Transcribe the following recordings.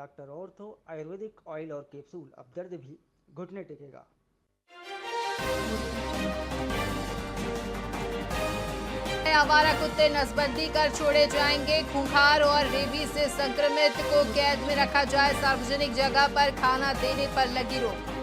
Doctor ortho Ayurvedic oil और capsule, अब दर्द भी घुटने टेकेगा। आवारा कुत्ते नसबंदी कर छोड़े जाएंगे। खूंखार और रेबीज से संक्रमित को कैद में रखा जाए। सार्वजनिक जगह पर खाना देने पर लगी रोक।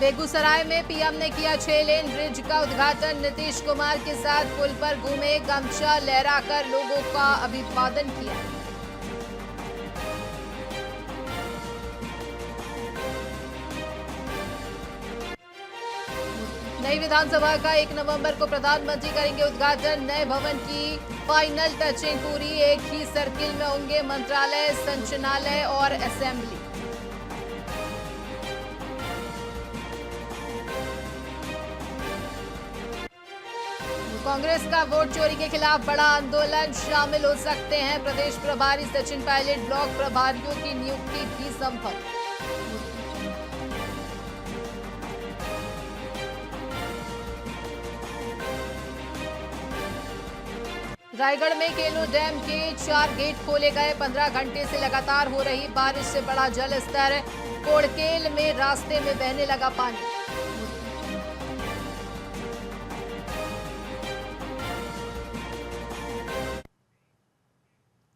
बेगूसराय में पीएम ने किया 6 लेन ब्रिज का उद्घाटन। नीतीश कुमार के साथ पुल पर घूमे, गमछा लहराकर लोगों का अभिवादन किया। नई विधानसभा का 1 नवंबर को प्रधानमंत्री करेंगे उद्घाटन। नए भवन की फाइनल टचिंग पूरी। एक ही सर्किल में होंगे मंत्रालय, संचालनालय और असेंबली। कांग्रेस का वोट चोरी के खिलाफ बड़ा आंदोलन, शामिल हो सकते हैं प्रदेश प्रभारी सचिन पायलट। ब्लॉक प्रभारियों की नियुक्ति भी संभव। रायगढ़ में केलो डैम के 4 गेट खोले गए। 15 घंटे से लगातार हो रही बारिश से बढ़ा जल स्तर। कोड़केल में रास्ते में बहने लगा पानी।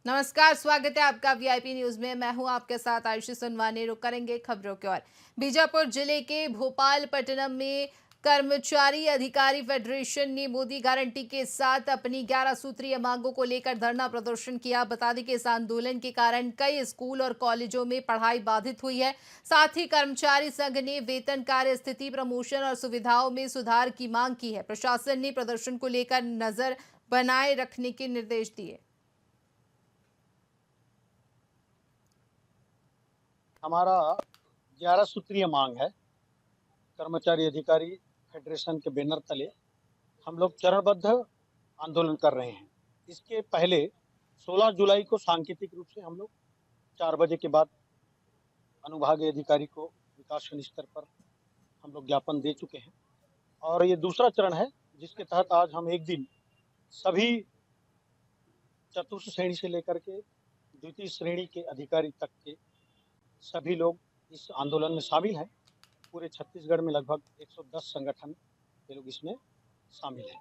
नमस्कार, स्वागत है आपका वीआईपी न्यूज में। मैं हूं आपके साथ आयुषी सुनवानी। रुक करेंगे खबरों की ओर। बीजापुर जिले के भोपालपट्टनम में कर्मचारी अधिकारी फेडरेशन ने मोदी गारंटी के साथ अपनी 11 सूत्रीय मांगों को लेकर धरना प्रदर्शन किया। बता दें कि इस आंदोलन के कारण कई स्कूल और कॉलेजों में पढ़ाई बाधित हुई है। साथ ही कर्मचारी संघ ने वेतन, कार्य स्थिति, प्रमोशन और सुविधाओं में सुधार की मांग की है। प्रशासन ने प्रदर्शन को लेकर नजर बनाए रखने के निर्देश दिए। हमारा 11 सूत्रीय मांग है। कर्मचारी अधिकारी फेडरेशन के बैनर तले हम लोग चरणबद्ध आंदोलन कर रहे हैं। इसके पहले 16 जुलाई को सांकेतिक रूप से हम लोग 4 बजे के बाद अनुभागीय अधिकारी को विकास स्तर पर हम लोग ज्ञापन दे चुके हैं और ये दूसरा चरण है जिसके तहत आज हम एक दिन सभी चतुर्थ श्रेणी से लेकर के द्वितीय श्रेणी के अधिकारी तक के सभी लोग इस आंदोलन में शामिल हैं। पूरे छत्तीसगढ़ में लगभग 110 संगठन ये लोग इसमें शामिल हैं।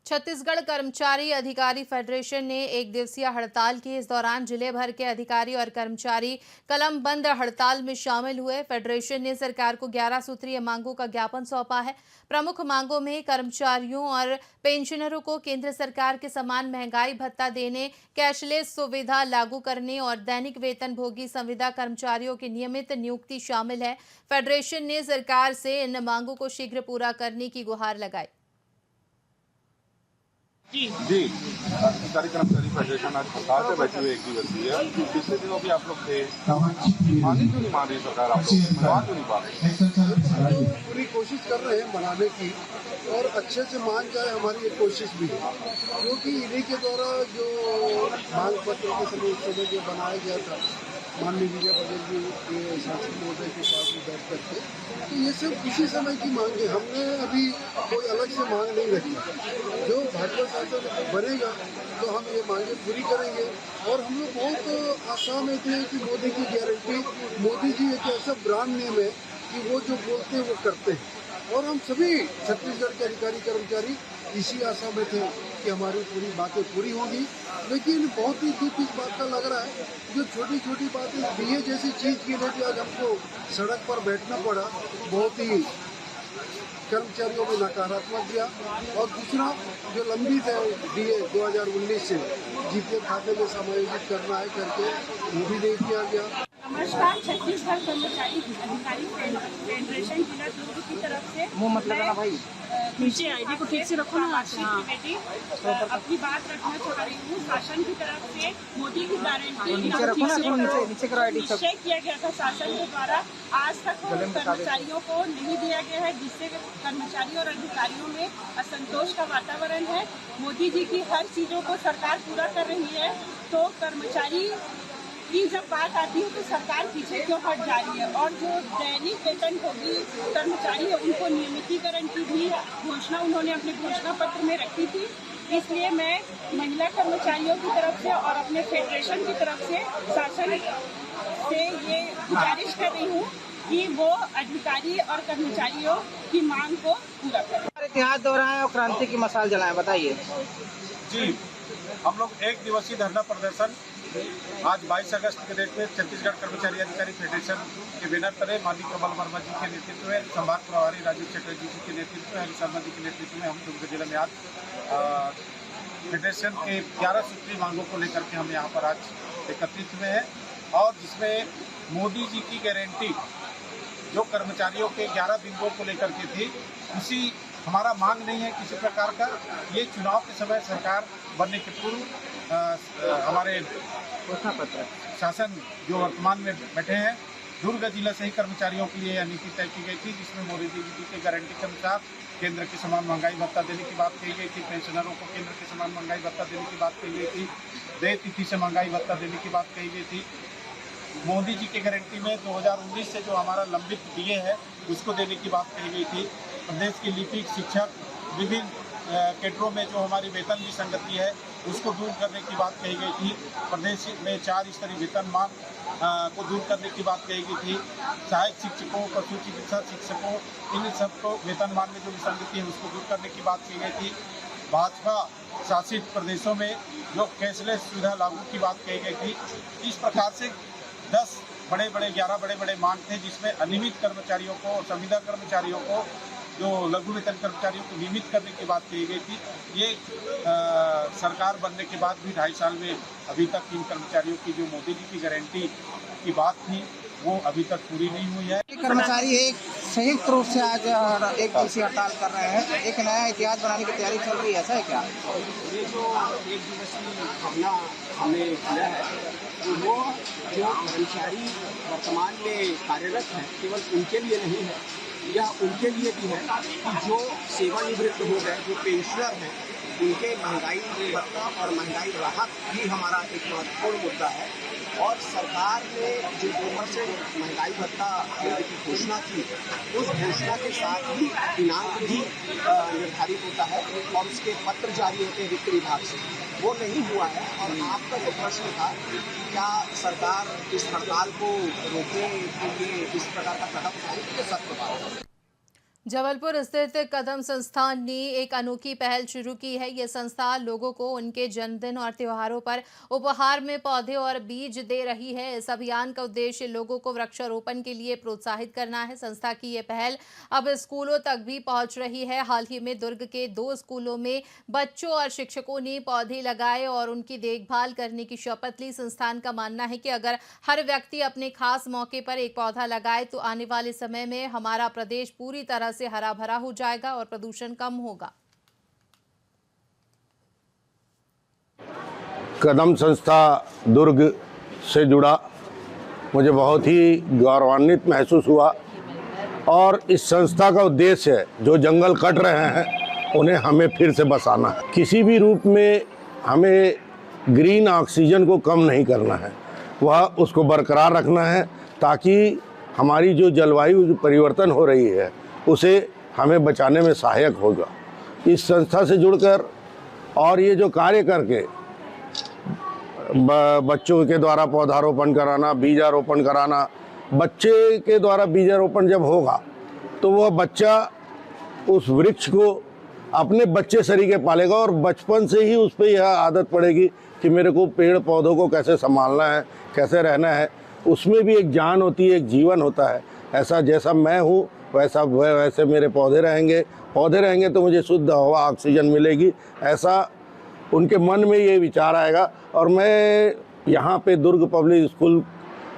छत्तीसगढ़ कर्मचारी अधिकारी फेडरेशन ने 1 दिवसीय हड़ताल की। इस दौरान जिले भर के अधिकारी और कर्मचारी कलम बंद हड़ताल में शामिल हुए। फेडरेशन ने सरकार को 11 सूत्रीय मांगों का ज्ञापन सौंपा है। प्रमुख मांगों में कर्मचारियों और पेंशनरों को केंद्र सरकार के समान महंगाई भत्ता देने, कैशलेस सुविधा लागू करने और दैनिक वेतन भोगी संविदा कर्मचारियों की नियमित नियुक्ति शामिल है। फेडरेशन ने सरकार से इन मांगों को शीघ्र पूरा करने की गुहार लगाई। जी अधिकारी कर्मचारी फेडरेशन आज हड़ताल पे बैठी हुई 1 दिवसीय है। पिछले दिनों भी आप लोग थे, मानी क्यों नहीं मान रही सरकार? आप लोग मनवा क्यों नहीं पा रहे? पूरी कोशिश कर रहे हैं मनाने की और अच्छे से मान जाए, हमारी ये कोशिश भी है। क्योंकि इन्हीं के द्वारा जो मांग पत्र के समय जो बनाया गया था माननीय विजय बघेल जी के शासन महोदय के पास में दर्ज करके, तो ये सब उसी समय की मांग है। हमने अभी कोई अलग से मांग नहीं रखी। जो भाजपा शासन बनेगा तो हम ये मांगे पूरी करेंगे। और हम लोग बहुत आशा में थे कि मोदी की गारंटी, मोदी जी एक ऐसा ब्रांड नेम है कि वो जो बोलते हैं वो करते हैं। और हम सभी छत्तीसगढ़ के अधिकारी कर्मचारी इसी आशा में थे कि हमारी पूरी बातें पूरी होंगी। लेकिन बहुत ही दुख इस बात का लग रहा है, जो छोटी छोटी बातें डीए जैसी चीज़ के लिए भी आज हमको सड़क पर बैठना पड़ा, बहुत ही कर्मचारियों में नकारात्मक दिया। और दूसरा जो लंबित है डीए 2019 से जीपीएफ खाते में समायोजित करना है करके वो भी नहीं किया गया। नमस्कार, छत्तीसगढ़ कर्मचारी अधिकारी फेडरेशन जिला दुर्ग की तरफ से मुँह मत लगाना भाई, नीचे आईडी को ठीक से रखो ना। बेटी अपनी बात रखना चाह रही हूँ। शासन की तरफ से मोदी की गारंटी निश्चय किया गया था शासन के द्वारा, आज तक कर्मचारियों को नहीं दिया गया है, जिससे कर्मचारी और अधिकारियों में असंतोष का वातावरण है। मोदी जी की हर चीजों को सरकार पूरा कर रही है, तो कर्मचारी की जब बात आती है तो सरकार पीछे क्यों हट जा रही है। और जो दैनिक वेतन भोगी कर्मचारी है उनको नियमितीकरण की भी घोषणा उन्होंने अपने घोषणा पत्र में रखी थी। इसलिए मैं महिला कर्मचारियों की तरफ से और अपने फेडरेशन की तरफ से शासन से ये गुजारिश कर रही हूँ कि वो अधिकारी और कर्मचारियों की मांग को पूरा करें। इतिहास दोहराएं और क्रांति की मशाल जलाएं, बताइए। जी, हम लोग एक दिवसीय धरना प्रदर्शन आज 22 अगस्त के डेट में छत्तीसगढ़ कर्मचारी अधिकारी फेडरेशन के बैनर तले माननीय कमल वर्मा जी के नेतृत्व में, संभाग प्रभारी राजीव चटर्जी जी के नेतृत्व में, हरि शर्मा जी के नेतृत्व में हम दुर्ग जिले में आज फेडरेशन के 11 सूत्री मांगों को लेकर के हम यहाँ पर आज एकत्रित हुए हैं और जिसमें मोदी जी की गारंटी जो कर्मचारियों के 11 बिंदुओं को लेकर के थी, उसी हमारा मांग नहीं है किसी प्रकार का। ये चुनाव के समय सरकार बनने के पूर्व हमारे घोषणा पत्र शासन जो वर्तमान में बैठे हैं, दुर्ग जिला से ही कर्मचारियों के लिए यह नीति तय की गई थी, जिसमें मोदी जी की गारंटी के अनुसार केंद्र के समान महंगाई भत्ता देने की बात कही गई थी, पेंशनरों को केंद्र के समान महंगाई भत्ता देने की बात कही गई थी, देय तिथि से महंगाई भत्ता देने की बात कही गई थी। मोदी जी की गारंटी में 2019 से जो हमारा लंबित डीए है उसको देने की बात कही गई थी। प्रदेश की लिपिक, शिक्षक, विभिन्न कैडरों में जो हमारी वेतन विसंगति है उसको दूर करने की बात कही गई थी। प्रदेश में 4 स्तरीय वेतनमान को दूर करने की बात कही गई थी। सहायक शिक्षकों, पशु चिकित्सा शिक्षकों, इन सबको वेतनमान में जो विसंगति है उसको दूर करने की बात की गई थी। भाजपा शासित प्रदेशों में जो कैशलेस सुविधा लागू की बात कही गई थी। इस प्रकार से 11 बड़े मांग थे, जिसमें अनियमित कर्मचारियों को और संविदा कर्मचारियों को, जो लघु वेतन कर्मचारियों को नियमित करने की बात कही गई थी। ये सरकार बनने के बाद भी 2.5 साल में अभी तक इन कर्मचारियों की जो मोदी जी की गारंटी की बात थी वो अभी तक पूरी नहीं हुई है। कर्मचारी एक संयुक्त रूप से आज एक दिवसीय हड़ताल कर रहे हैं, एक नया इतिहास बनाने की तैयारी चल रही है, ऐसा है क्या? ये जो एक दिवसीय धरना हमने किया है वो जो कर्मचारी वर्तमान में कार्यरत हैं केवल उनके लिए नहीं है, यह उनके लिए भी है कि जो सेवानिवृत्त हो गए, जो पेंशनर हैं, उनके महंगाई भत्ता और महंगाई राहत भी हमारा एक महत्वपूर्ण मुद्दा है। और सरकार ने जो 2% महंगाई भत्ता देने की घोषणा की, उस घोषणा के साथ ही दिनांक भी निर्धारित होता है और उसके पत्र जारी होते हैं वित्त विभाग से, वो नहीं हुआ है। और आपका जो प्रश्न था क्या सरकार इस हड़ताल को रोकने के लिए इस प्रकार का कदम उठाएगी, तो सत्य बात है। जबलपुर स्थित कदम संस्थान ने एक अनोखी पहल शुरू की है। ये संस्था लोगों को उनके जन्मदिन और त्योहारों पर उपहार में पौधे और बीज दे रही है। इस अभियान का उद्देश्य लोगों को वृक्षारोपण के लिए प्रोत्साहित करना है। संस्था की ये पहल अब स्कूलों तक भी पहुंच रही है। हाल ही में दुर्ग के 2 स्कूलों में बच्चों और शिक्षकों ने पौधे लगाए और उनकी देखभाल करने की शपथ ली। संस्थान का मानना है कि अगर हर व्यक्ति अपने खास मौके पर एक पौधा लगाए तो आने वाले समय में हमारा प्रदेश पूरी तरह से हरा भरा हो जाएगा और प्रदूषण कम होगा। कदम संस्था दुर्ग से जुड़ा मुझे बहुत ही गौरवान्वित महसूस हुआ और इस संस्था का उद्देश्य है जो जंगल कट रहे हैं उन्हें हमें फिर से बसाना है। किसी भी रूप में हमें ग्रीन ऑक्सीजन को कम नहीं करना है, वह उसको बरकरार रखना है ताकि हमारी जो जलवायु परिवर्तन हो रही है उसे हमें बचाने में सहायक होगा। इस संस्था से जुड़कर और ये जो कार्य करके बच्चों के द्वारा पौधारोपण कराना, बीजारोपण कराना, बच्चे के द्वारा बीजारोपण जब होगा तो वह बच्चा उस वृक्ष को अपने बच्चे सरीके पालेगा और बचपन से ही उस पर यह आदत पड़ेगी कि मेरे को पेड़ पौधों को कैसे संभालना है, कैसे रहना है। उसमें भी एक जान होती है, एक जीवन होता है। ऐसा जैसा मैं हूँ वैसे मेरे पौधे रहेंगे तो मुझे शुद्ध हवा ऑक्सीजन मिलेगी, ऐसा उनके मन में ये विचार आएगा। और मैं यहाँ पे दुर्ग पब्लिक स्कूल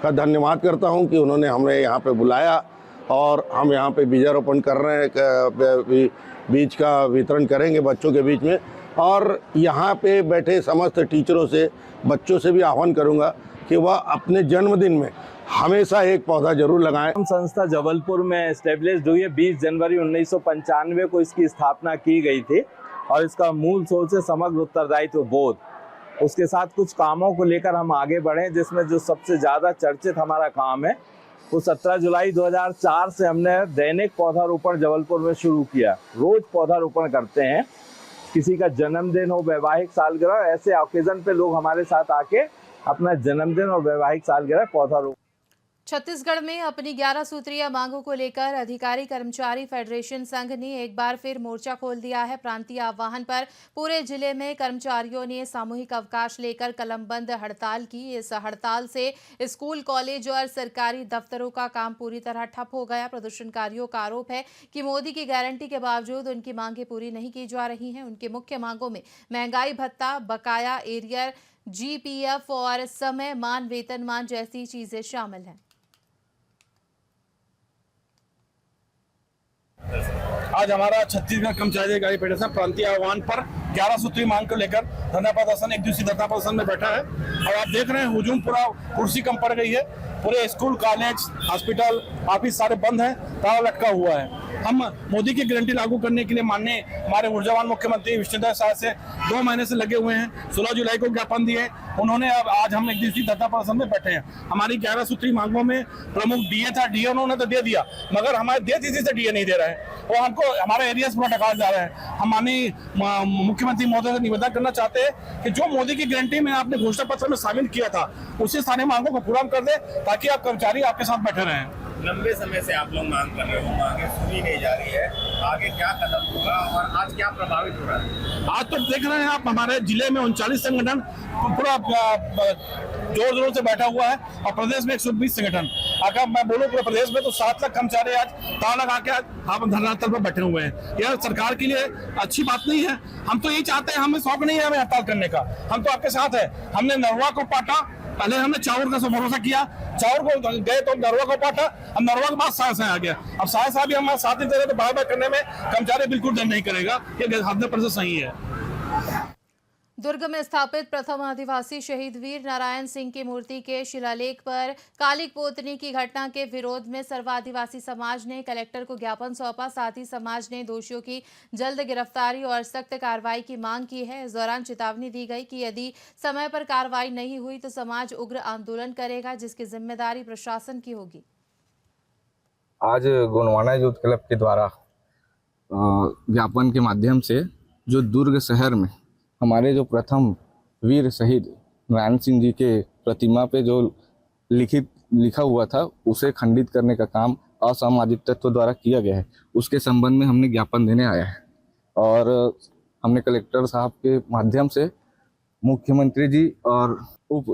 का धन्यवाद करता हूँ कि उन्होंने हमें यहाँ पे बुलाया और हम यहाँ पे बीजारोपण कर रहे हैं, बीज का वितरण करेंगे बच्चों के बीच में। और यहाँ पे बैठे समस्त टीचरों से, बच्चों से भी आह्वान करूँगा कि वह अपने जन्मदिन में हमेशा एक पौधा जरूर लगाएं। संस्था जबलपुर में एस्टेब्लिश्ड हुई है। 20 जनवरी 1995 को इसकी स्थापना की गई थी और इसका मूल सोच है समग्र उत्तरदायित्व बोध। उसके साथ कुछ कामों को लेकर हम आगे बढ़े, जिसमें जो सबसे ज़्यादा चर्चित हमारा काम है वो 17 जुलाई 2004 से हमने दैनिक पौधारोपण जबलपुर में शुरू किया। रोज पौधारोपण करते हैं किसी का जन्मदिन हो, वैवाहिक सालगिरह, ऐसे ओकेजन पे लोग हमारे साथ आके अपना जन्मदिन और वैवाहिक सालगिरह पौधा रोप। छत्तीसगढ़ में अपनी 11 सूत्रीय मांगों को लेकर अधिकारी कर्मचारी फेडरेशन संघ ने एक बार फिर मोर्चा खोल दिया है। प्रांतीय आह्वान पर पूरे जिले में कर्मचारियों ने सामूहिक अवकाश लेकर कलमबंद हड़ताल की। इस हड़ताल से स्कूल, कॉलेज और सरकारी दफ्तरों का काम पूरी तरह ठप हो गया। प्रदर्शनकारियों का आरोप है कि मोदी की गारंटी के बावजूद उनकी मांगें पूरी नहीं की जा रही हैं। उनकी मुख्य मांगों में महंगाई भत्ता, बकाया एरियर, GPF और समय मान वेतनमान जैसी चीजें शामिल हैं। आज हमारा छत्तीसगढ़ कर्मचारी अधिकारी फेडरेशन प्रांतीय आह्वान पर 11 सूत्री मांग को लेकर धरना प्रदर्शन, एक दिवसीय धरना प्रदर्शन में बैठा है। और आप देख रहे हैं हुजूम पूरा कुर्सी कम पड़ गई है। पूरे स्कूल, कॉलेज, हॉस्पिटल, ऑफिस सारे बंद हैं, ताला लटका हुआ है। हम मोदी की गारंटी लागू करने के लिए माननीय हमारे ऊर्जावान मुख्यमंत्री विष्णुदेव साय से 2 महीने से लगे हुए हैं। 16 जुलाई को ज्ञापन दिए उन्होंने। अब आज हम एक दिवसीय धरना प्रदर्शन में बैठे हैं। हमारी 11 सूत्री मांगों में प्रमुख DA था, DA उन्होंने तो दे दिया, मगर हमारे DA से DA नहीं दे रहे हैं। वो हमको हमारे एरियाज पूरा टका जा रहे हैं। हम माननीय मुख्यमंत्री महोदय से निवेदन करना चाहते हैं कि जो मोदी की गारंटी में आपने घोषणा पत्र में शामिल किया था, उसी सारे मांगों को पूरा कर दे, ताकि आप कर्मचारी आपके साथ बैठे रहें। लंबे समय से आप लोग मांग कर रहे हो, मांगे सुनी नहीं जा रही है, आगे क्या कदम होगा और आज क्या प्रभावित हो रहा है? आज तो देख रहे हैं आप, हमारे जिले में 39 संगठन पूरा जोर जोरों से बैठा हुआ है और प्रदेश में 120 संगठन। अगर मैं बोलूं पूरे प्रदेश में तो 7 लाख कर्मचारी आज ताला लगा के आप धरना स्थल पर बैठे हुए हैं। यह सरकार के लिए अच्छी बात नहीं है। हम तो यही चाहते हैं, हमें शौक नहीं है हमें हड़ताल करने का, हम तो आपके साथ है। हमने नरवा को पाटा, पहले हमने चाउर का भरोसा किया, चाउर को गए तो नरवा को पाटा, अब नरवा के बाद साय आ गया। अब साय भी हमारे साथ नहीं दे रहे तो बार बार करने में कर्मचारी बिल्कुल दंड नहीं करेगा। ये 100% सही है। दुर्ग में स्थापित प्रथम आदिवासी शहीद वीर नारायण सिंह की मूर्ति के शिलालेख पर कालिक पोतने की घटना के विरोध में सर्व आदिवासी समाज ने कलेक्टर को ज्ञापन सौंपा। साथ ही समाज ने दोषियों की जल्द गिरफ्तारी और सख्त कार्रवाई की मांग की है। इस दौरान चेतावनी दी गई कि यदि समय पर कार्रवाई नहीं हुई तो समाज उग्र आंदोलन करेगा, जिसकी जिम्मेदारी प्रशासन की होगी। आज गोंडवाना यूथ क्लब के द्वारा ज्ञापन के माध्यम से जो दुर्ग शहर में हमारे जो प्रथम वीर शहीद नारायण सिंह जी के प्रतिमा पे जो लिखा हुआ था, उसे खंडित करने का काम असामाजिक तत्व द्वारा किया गया है, उसके संबंध में हमने ज्ञापन देने आया है। और हमने कलेक्टर साहब के माध्यम से मुख्यमंत्री जी और उप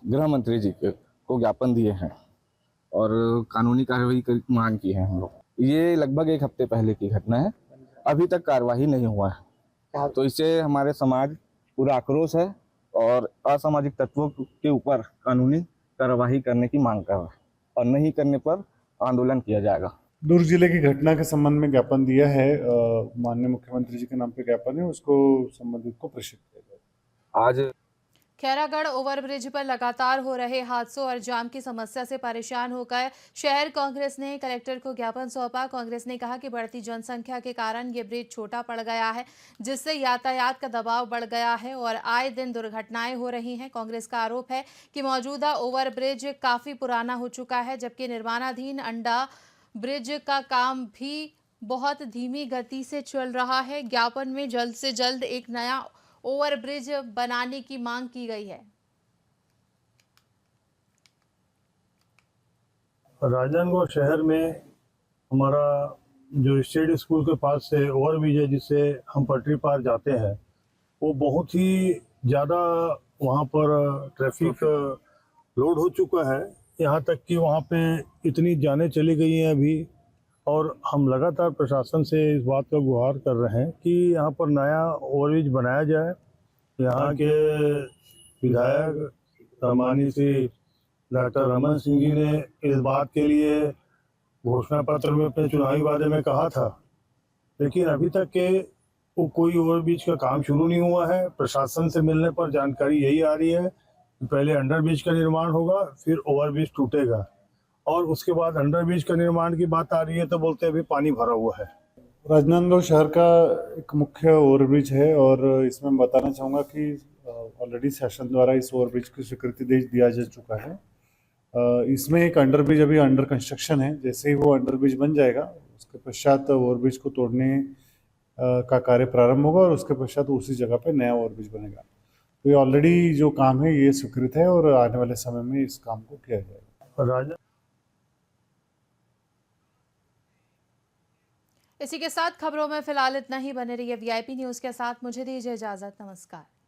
गृह मंत्री जी को ज्ञापन दिए हैं और कानूनी कार्रवाई की मांग की है हम लोग। ये लगभग 1 हफ्ते पहले की घटना है, अभी तक कार्रवाई नहीं हुआ है। तो इससे हमारे समाज पूरा आक्रोश है और असामाजिक तत्वों के ऊपर कानूनी कार्रवाई करने की मांग कर रहा है और नहीं करने पर आंदोलन किया जाएगा। दुर्ग जिले की घटना के संबंध में ज्ञापन दिया है, माननीय मुख्यमंत्री जी के नाम पे ज्ञापन है, उसको संबंधित को प्रेषित किया जाएगा। आज खैरागढ़ ओवरब्रिज पर लगातार हो रहे हादसों और जाम की समस्या से परेशान होकर शहर कांग्रेस ने कलेक्टर को ज्ञापन सौंपा। कांग्रेस ने कहा कि बढ़ती जनसंख्या के कारण ये ब्रिज छोटा पड़ गया है, जिससे यातायात का दबाव बढ़ गया है और आए दिन दुर्घटनाएं हो रही हैं। कांग्रेस का आरोप है कि मौजूदा ओवरब्रिज काफी पुराना हो चुका है, जबकि निर्माणाधीन अंडा ब्रिज का काम भी बहुत धीमी गति से चल रहा है। ज्ञापन में जल्द से जल्द एक नया ओवरब्रिज बनाने की मांग की गई है। राजनांदगांव शहर में हमारा जो स्टेट स्कूल के पास से ओवरब्रिज है, जिससे हम पटरी पार जाते हैं, वो बहुत ही ज़्यादा वहाँ पर ट्रैफिक लोड हो चुका है। यहाँ तक कि वहाँ पे इतनी जानें चली गई हैं अभी, और हम लगातार प्रशासन से इस बात का गुहार कर रहे हैं कि यहाँ पर नया ओवरब्रिज बनाया जाए। यहाँ के विधायक सम्मानित श्री डॉक्टर रमन सिंह जी ने इस बात के लिए घोषणा पत्र में अपने चुनावी वादे में कहा था, लेकिन अभी तक के वो कोई ओवरब्रिज का काम शुरू नहीं हुआ है। प्रशासन से मिलने पर जानकारी यही आ रही है कि पहले अंडरब्रिज का निर्माण होगा, फिर ओवरब्रिज टूटेगा, और उसके बाद अंडरब्रिज का निर्माण की बात आ रही है तो बोलते हैं अभी पानी भरा हुआ है। राजनांदगांव शहर का एक मुख्य ओवरब्रिज है और इसमें मैं बताना चाहूँगा कि ऑलरेडी शासन द्वारा इस ओवरब्रिज की स्वीकृति दे दिया जा चुका है। इसमें एक अंडरब्रिज अभी अंडर कंस्ट्रक्शन है। जैसे ही वो अंडरब्रिज बन जाएगा, उसके पश्चात ओवरब्रिज को तोड़ने का कार्य प्रारंभ होगा और उसके पश्चात उसी जगह पे नया ओवरब्रिज बनेगा। तो ये ऑलरेडी जो काम है ये स्वीकृत है और आने वाले समय में इस काम को किया जाएगा। इसी के साथ खबरों में फिलहाल इतना ही। बने रहिए VIP न्यूज़ के साथ। मुझे दीजिए इजाजत। नमस्कार।